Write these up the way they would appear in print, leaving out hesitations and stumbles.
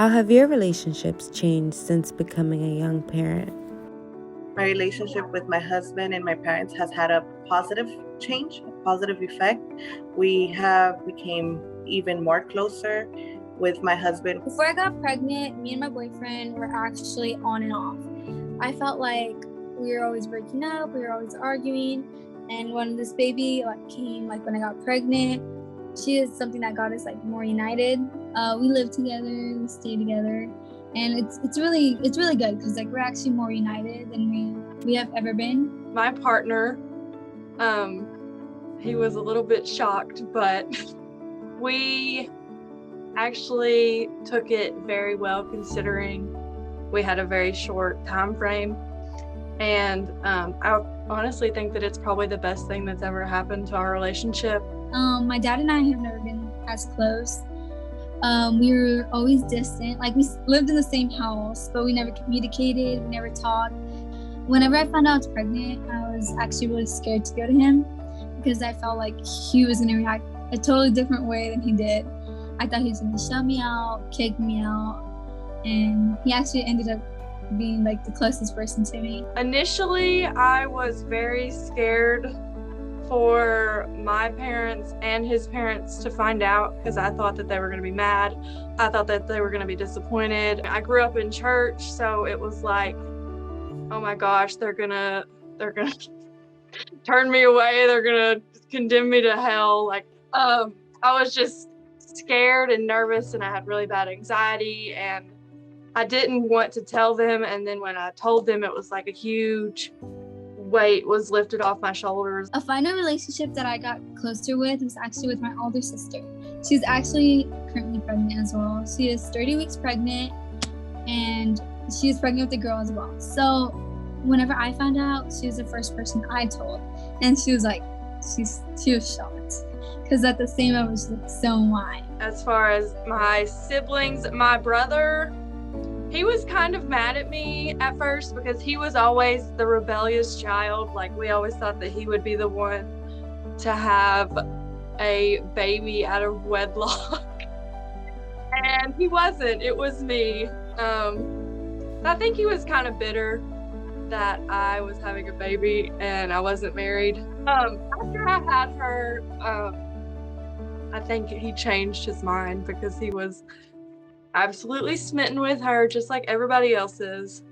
How have your relationships changed since becoming a young parent? My relationship with my husband and my parents has had a positive change, a positive effect. We have became even more closer with my husband. Before I got pregnant, me and my boyfriend were actually on and off. I felt like we were always breaking up, we were always arguing, and when this baby came, when I got pregnant, she is something that got us more united. We live together, we stay together, and it's really good because we're actually more united than we have ever been. My partner, he was a little bit shocked, but we actually took it very well considering we had a very short time frame. And I honestly think that it's probably the best thing that's ever happened to our relationship. My dad and I have never been as close. We were always distant. We lived in the same house, but we never communicated, we never talked. Whenever I found out I was pregnant, I was actually really scared to go to him because I felt like he was gonna react a totally different way than he did. I thought he was gonna shut me out, kick me out, and he actually ended up being the closest person to me. Initially, I was very scared for my parents and his parents to find out because I thought that they were going to be mad. I thought that they were going to be disappointed. I grew up in church, so it was like, oh my gosh, they're gonna turn me away. They're gonna condemn me to hell. I was just scared and nervous, and I had really bad anxiety, and I didn't want to tell them. And then when I told them, it was like a huge weight was lifted off my shoulders. A final relationship that I got closer with was actually with my older sister. She's actually currently pregnant as well. She is 30 weeks pregnant, and she's pregnant with a girl as well. So whenever I found out, she was the first person I told, and she was she was shocked because at the same I was so am I. As far as my siblings, my brother, he was kind of mad at me at first because he was always the rebellious child. We always thought that he would be the one to have a baby out of wedlock. And he wasn't, it was me. I think he was kind of bitter that I was having a baby and I wasn't married. After I had her, I think he changed his mind because he was absolutely smitten with her, just like everybody else is.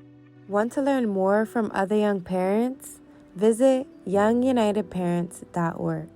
Want to learn more from other young parents? Visit youngunitedparents.org.